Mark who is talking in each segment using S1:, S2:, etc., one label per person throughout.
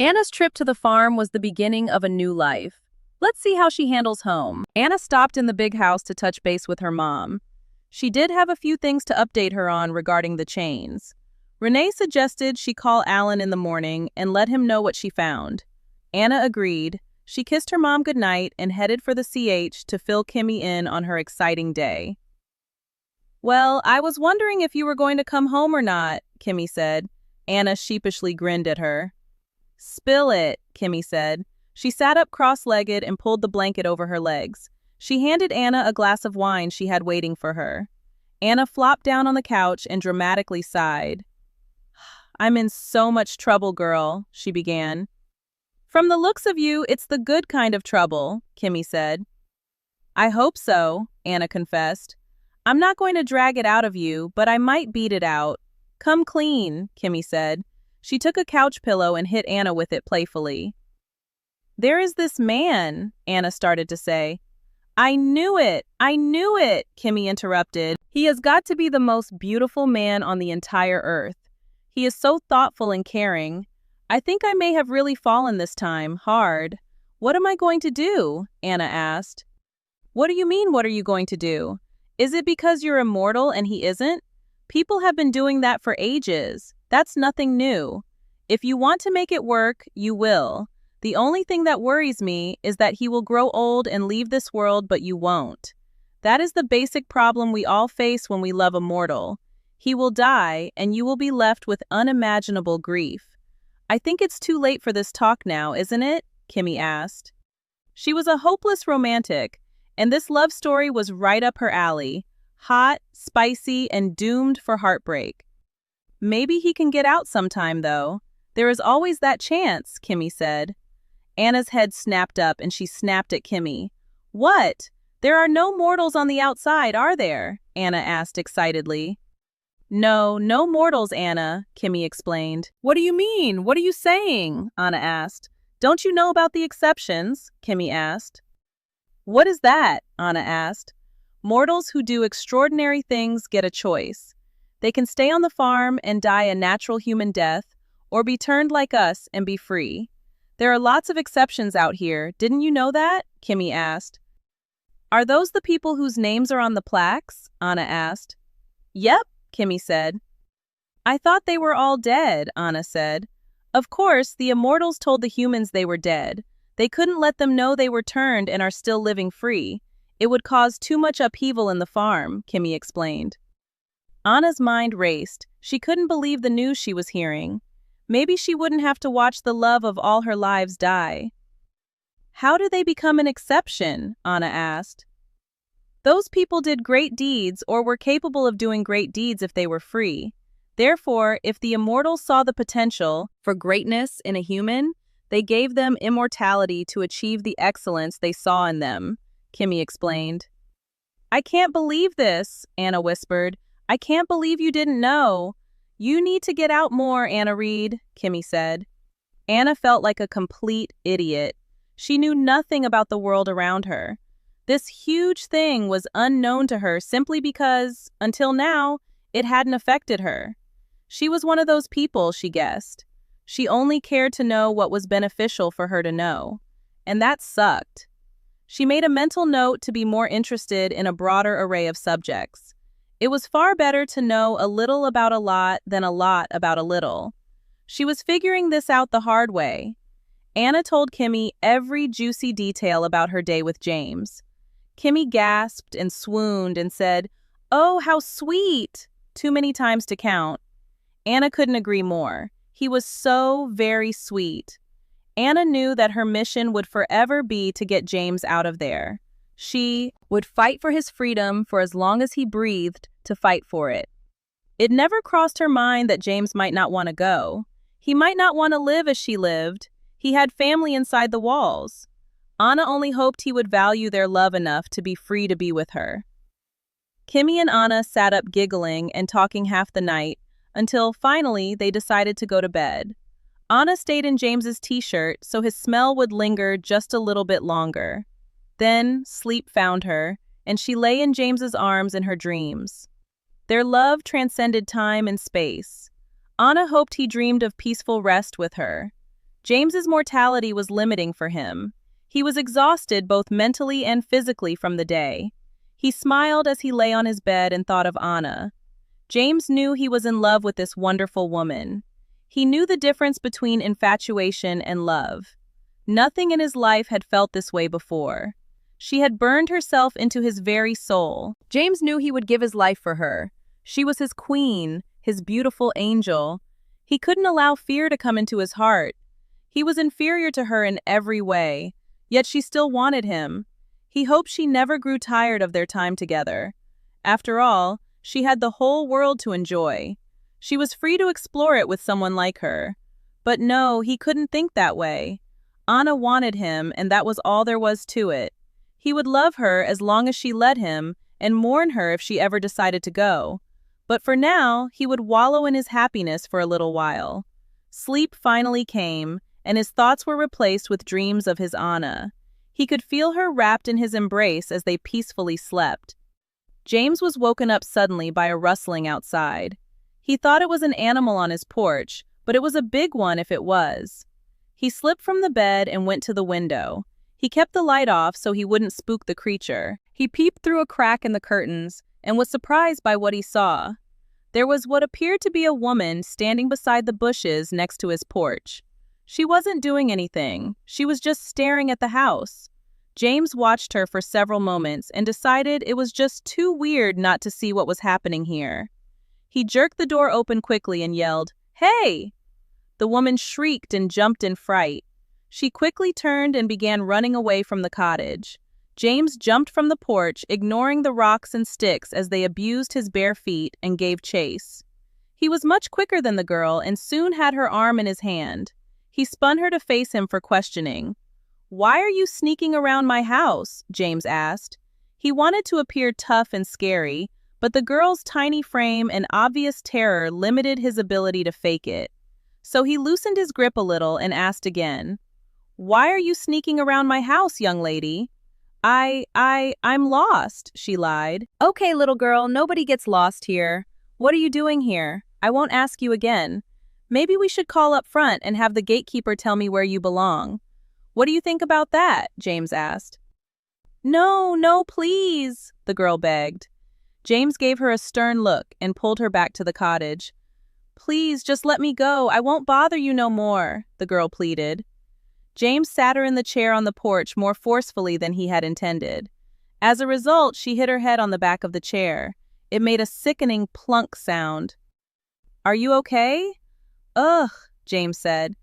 S1: Anna's trip to the farm was the beginning of a new life. Let's see how she handles home. Anna stopped in the big house to touch base with her mom. She did have a few things to update her on regarding the chains. Renee suggested she call Alan in the morning and let him know what she found. Anna agreed. She kissed her mom goodnight and headed for the CH to fill Kimmy in on her exciting day. "Well, I was wondering if you were going to come home or not," Kimmy said. Anna sheepishly grinned at her. "Spill it," Kimmy said. She sat up cross-legged and pulled the blanket over her legs. She handed Anna a glass of wine she had waiting for her. Anna flopped down on the couch and dramatically sighed. "I'm in so much trouble, girl," she began. "From the looks of you, it's the good kind of trouble," Kimmy said. "I hope so," Anna confessed. "I'm not going to drag it out of you, but I might beat it out." "Come clean," Kimmy said. She took a couch pillow and hit Anna with it playfully. "There is this man," Anna started to say. I knew it, Kimmy interrupted. "He has got to be the most beautiful man on the entire earth. He is so thoughtful and caring. I think I may have really fallen this time, hard." "What am I going to do?" Anna asked. "What do you mean, what are you going to do? Is it because you're immortal and he isn't? People have been doing that for ages. That's nothing new. If you want to make it work, you will. The only thing that worries me is that he will grow old and leave this world, but you won't. That is the basic problem we all face when we love a mortal. He will die, and you will be left with unimaginable grief." "I think it's too late for this talk now, isn't it?" Kimmy asked. She was a hopeless romantic, and this love story was right up her alley. Hot, spicy, and doomed for heartbreak. "Maybe he can get out sometime, though. There is always that chance," Kimmy said. Anna's head snapped up and she snapped at Kimmy. "What? There are no mortals on the outside, are there?" Anna asked excitedly. "No, no mortals, Anna," Kimmy explained. "What do you mean? What are you saying?" Anna asked. "Don't you know about the exceptions?" Kimmy asked. "What is that?" Anna asked. "Mortals who do extraordinary things get a choice. They can stay on the farm and die a natural human death, or be turned like us and be free. There are lots of exceptions out here. Didn't you know that?" Kimmy asked. "Are those the people whose names are on the plaques?" Anna asked. "Yep," Kimmy said. "I thought they were all dead," Anna said. "Of course, the immortals told the humans they were dead. They couldn't let them know they were turned and are still living free. It would cause too much upheaval in the farm," Kimmy explained. Anna's mind raced. She couldn't believe the news she was hearing. Maybe she wouldn't have to watch the love of all her lives die. "How do they become an exception?" Anna asked. "Those people did great deeds or were capable of doing great deeds if they were free. Therefore, if the immortals saw the potential for greatness in a human, they gave them immortality to achieve the excellence they saw in them," Kimmy explained. "I can't believe this," Anna whispered. "I can't believe you didn't know." "You need to get out more, Anna Reed," Kimmy said. Anna felt like a complete idiot. She knew nothing about the world around her. This huge thing was unknown to her simply because, until now, it hadn't affected her. She was one of those people, she guessed. She only cared to know what was beneficial for her to know. And that sucked. She made a mental note to be more interested in a broader array of subjects. It was far better to know a little about a lot than a lot about a little. She was figuring this out the hard way. Anna told Kimmy every juicy detail about her day with James. Kimmy gasped and swooned and said, "Oh, how sweet!" too many times to count. Anna couldn't agree more. He was so very sweet. Anna knew that her mission would forever be to get James out of there. She would fight for his freedom for as long as he breathed to fight for it. It never crossed her mind that James might not want to go. He might not want to live as she lived. He had family inside the walls. Anna only hoped he would value their love enough to be free to be with her. Kimmy and Anna sat up giggling and talking half the night until finally they decided to go to bed. Anna stayed in James's t-shirt so his smell would linger just a little bit longer. Then sleep found her, and she lay in James's arms in her dreams. Their love transcended time and space. Anna hoped he dreamed of peaceful rest with her. James's mortality was limiting for him. He was exhausted both mentally and physically from the day. He smiled as he lay on his bed and thought of Anna. James knew he was in love with this wonderful woman. He knew the difference between infatuation and love. Nothing in his life had felt this way before. She had burned herself into his very soul. James knew he would give his life for her. She was his queen, his beautiful angel. He couldn't allow fear to come into his heart. He was inferior to her in every way, yet she still wanted him. He hoped she never grew tired of their time together. After all, she had the whole world to enjoy. She was free to explore it with someone like her. But no, he couldn't think that way. Anna wanted him, and that was all there was to it. He would love her as long as she let him, and mourn her if she ever decided to go. But for now, he would wallow in his happiness for a little while. Sleep finally came, and his thoughts were replaced with dreams of his Anna. He could feel her wrapped in his embrace as they peacefully slept. James was woken up suddenly by a rustling outside. He thought it was an animal on his porch, but it was a big one if it was. He slipped from the bed and went to the window. He kept the light off so he wouldn't spook the creature. He peeped through a crack in the curtains and was surprised by what he saw. There was what appeared to be a woman standing beside the bushes next to his porch. She wasn't doing anything. She was just staring at the house. James watched her for several moments and decided it was just too weird not to see what was happening here. He jerked the door open quickly and yelled, "Hey!" The woman shrieked and jumped in fright. She quickly turned and began running away from the cottage. James jumped from the porch, ignoring the rocks and sticks as they abused his bare feet and gave chase. He was much quicker than the girl and soon had her arm in his hand. He spun her to face him for questioning. "Why are you sneaking around my house?" James asked. He wanted to appear tough and scary, but the girl's tiny frame and obvious terror limited his ability to fake it. So he loosened his grip a little and asked again, "Why are you sneaking around my house, young lady?" I'm lost," she lied. "Okay, little girl, nobody gets lost here. What are you doing here? I won't ask you again. Maybe we should call up front and have the gatekeeper tell me where you belong. What do you think about that?" James asked. "No, no, please," the girl begged. James gave her a stern look and pulled her back to the cottage. "Please, just let me go. I won't bother you no more," the girl pleaded. James sat her in the chair on the porch more forcefully than he had intended. As a result, she hit her head on the back of the chair. It made a sickening plunk sound. "Are you okay?" "Ugh," James said.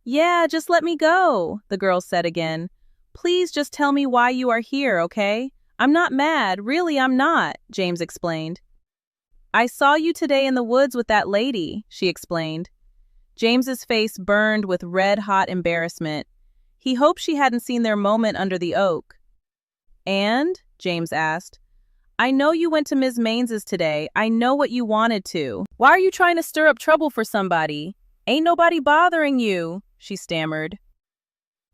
S1: "Yeah, just let me go," the girl said again. "Please just tell me why you are here, okay? I'm not mad, really I'm not," James explained. "I saw you today in the woods with that lady," she explained. James's face burned with red-hot embarrassment. He hoped she hadn't seen their moment under the oak. "And?" James asked. "I know you went to Ms. Mains's today. I know what you wanted to. Why are you trying to stir up trouble for somebody? Ain't nobody bothering you," she stammered.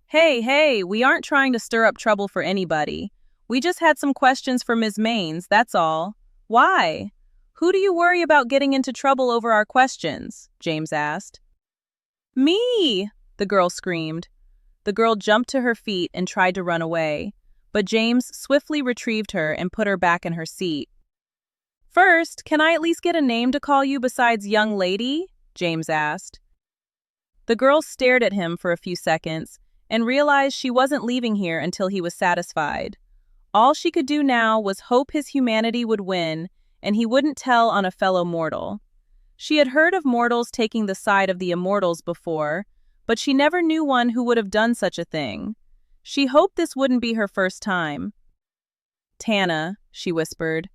S1: Hey, we aren't trying to stir up trouble for anybody. We just had some questions for Ms. Mains, that's all. Why? Who do you worry about getting into trouble over our questions?" James asked. "Me!" the girl screamed. The girl jumped to her feet and tried to run away, but James swiftly retrieved her and put her back in her seat. "First, can I at least get a name to call you besides young lady?" James asked. The girl stared at him for a few seconds and realized she wasn't leaving here until he was satisfied. All she could do now was hope his humanity would win and he wouldn't tell on a fellow mortal. She had heard of mortals taking the side of the immortals before, but she never knew one who would have done such a thing. She hoped this wouldn't be her first time. "Tana," she whispered.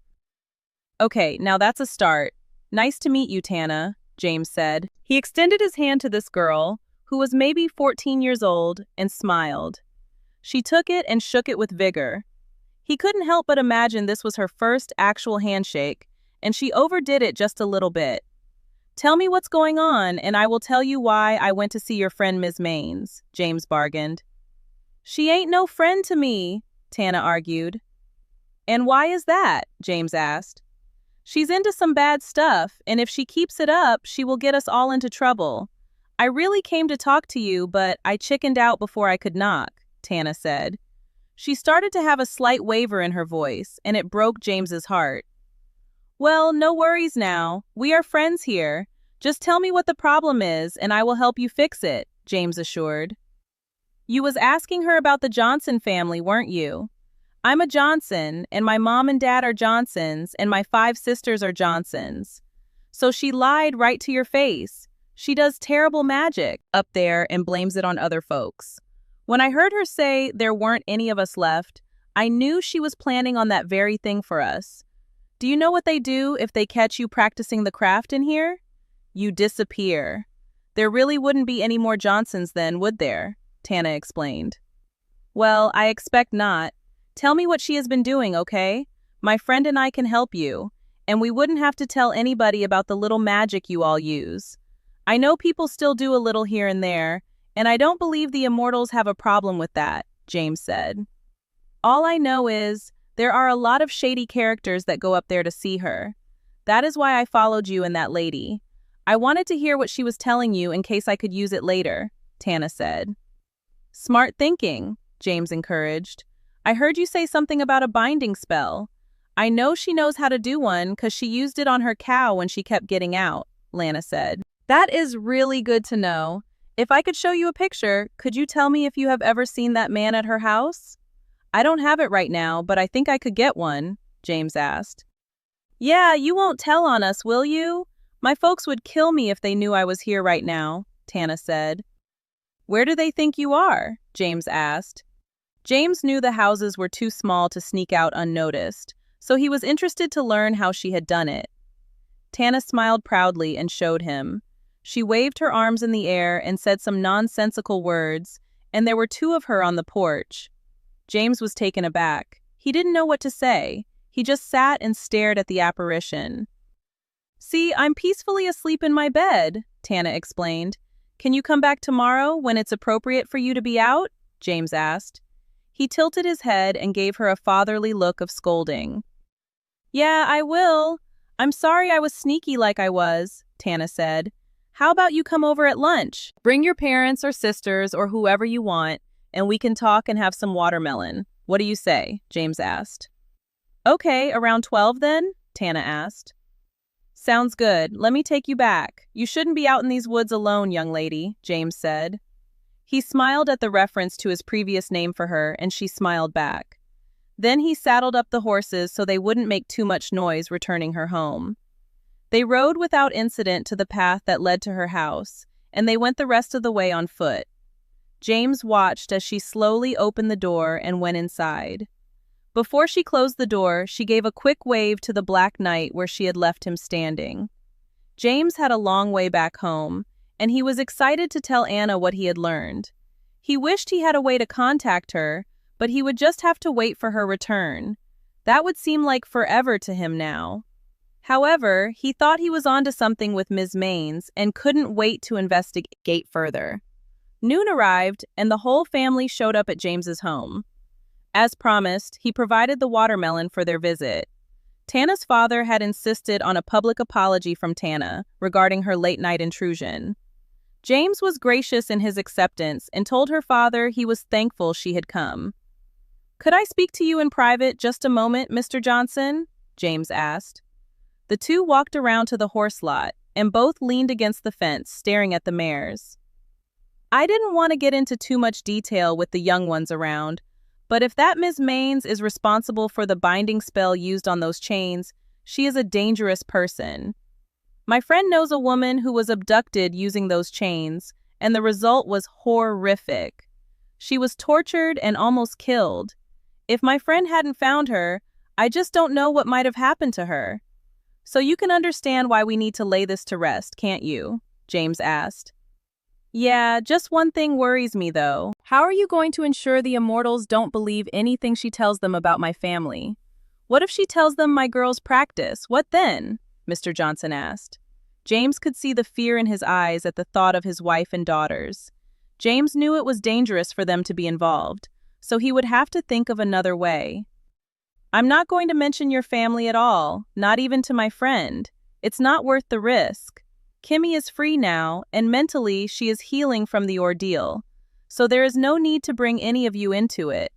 S1: "Okay, now that's a start. Nice to meet you, Tana," James said. He extended his hand to this girl, who was maybe 14 years old, and smiled. She took it and shook it with vigor. He couldn't help but imagine this was her first actual handshake, and she overdid it just a little bit. "Tell me what's going on, and I will tell you why I went to see your friend Ms. Mains," James bargained. "She ain't no friend to me," Tana argued. "And why is that?" James asked. "She's into some bad stuff, and if she keeps it up, she will get us all into trouble. I really came to talk to you, but I chickened out before I could knock, Tana said. She started to have a slight waver in her voice, and it broke James's heart. Well, no worries now. We are friends here. Just tell me what the problem is, and I will help you fix it, James assured. You was asking her about the Johnson family, weren't you? I'm a Johnson, and my mom and dad are Johnsons, and my 5 sisters are Johnsons. So she lied right to your face. She does terrible magic up there and blames it on other folks. When I heard her say there weren't any of us left, I knew she was planning on that very thing for us. Do you know what they do if they catch you practicing the craft in here? You disappear. There really wouldn't be any more Johnsons then, would there? Tana explained. Well, I expect not. Tell me what she has been doing, okay? My friend and I can help you, and we wouldn't have to tell anybody about the little magic you all use. I know people still do a little here and there, and I don't believe the immortals have a problem with that, James said. All I know is there are a lot of shady characters that go up there to see her. That is why I followed you and that lady. I wanted to hear what she was telling you in case I could use it later, Tana said. Smart thinking, James encouraged. I heard you say something about a binding spell. I know she knows how to do one because she used it on her cow when she kept getting out, Lana said. That is really good to know. If I could show you a picture, could you tell me if you have ever seen that man at her house? I don't have it right now, but I think I could get one, James asked. Yeah, you won't tell on us, will you? My folks would kill me if they knew I was here right now, Tana said. Where do they think you are? James asked. James knew the houses were too small to sneak out unnoticed, so he was interested to learn how she had done it. Tana smiled proudly and showed him. She waved her arms in the air and said some nonsensical words, and there were 2 of her on the porch. James was taken aback. He didn't know what to say. He just sat and stared at the apparition. See, I'm peacefully asleep in my bed, Tana explained. Can you come back tomorrow when it's appropriate for you to be out? James asked. He tilted his head and gave her a fatherly look of scolding. Yeah, I will. I'm sorry I was sneaky like I was, Tana said. How about you come over at lunch? Bring your parents or sisters or whoever you want, and we can talk and have some watermelon. What do you say? James asked. Okay, around 12 then? Tana asked. Sounds good. Let me take you back. You shouldn't be out in these woods alone, young lady, James said. He smiled at the reference to his previous name for her, and she smiled back. Then he saddled up the horses so they wouldn't make too much noise returning her home. They rode without incident to the path that led to her house, and they went the rest of the way on foot. James watched as she slowly opened the door and went inside. Before she closed the door, she gave a quick wave to the black night where she had left him standing. James had a long way back home, and he was excited to tell Anna what he had learned. He wished he had a way to contact her, but he would just have to wait for her return. That would seem like forever to him now. However, he thought he was onto something with Ms. Maines and couldn't wait to investigate further. Noon arrived, and the whole family showed up at James's home. As promised, he provided the watermelon for their visit. Tana's father had insisted on a public apology from Tana regarding her late-night intrusion. James was gracious in his acceptance and told her father he was thankful she had come. Could I speak to you in private just a moment, Mr. Johnson? James asked. The 2 walked around to the horse lot, and both leaned against the fence, staring at the mares. I didn't want to get into too much detail with the young ones around, but if that Ms. Maines is responsible for the binding spell used on those chains, she is a dangerous person. My friend knows a woman who was abducted using those chains, and the result was horrific. She was tortured and almost killed. If my friend hadn't found her, I just don't know what might have happened to her. So you can understand why we need to lay this to rest, can't you? James asked. Yeah, just one thing worries me, though. How are you going to ensure the immortals don't believe anything she tells them about my family? What if she tells them my girls practice? What then? Mr. Johnson asked. James could see the fear in his eyes at the thought of his wife and daughters. James knew it was dangerous for them to be involved, so he would have to think of another way. I'm not going to mention your family at all, not even to my friend. It's not worth the risk. Kimmy is free now, and mentally she is healing from the ordeal. So there is no need to bring any of you into it.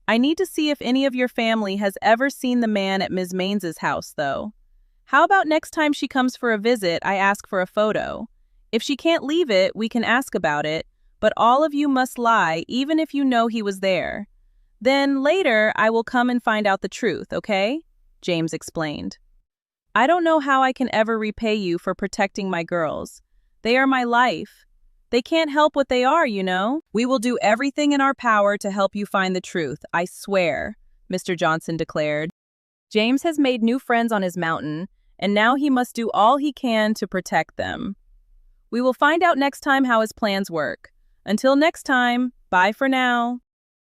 S1: I need to see if any of your family has ever seen the man at Ms. Mains's house, though. How about next time she comes for a visit, I ask for a photo? If she can't leave it, we can ask about it, but all of you must lie, even if you know he was there. Then later, I will come and find out the truth, okay? James explained. I don't know how I can ever repay you for protecting my girls. They are my life. They can't help what they are, you know? We will do everything in our power to help you find the truth, I swear, Mr. Johnson declared. James has made new friends on his mountain, and now he must do all he can to protect them. We will find out next time how his plans work. Until next time, bye for now.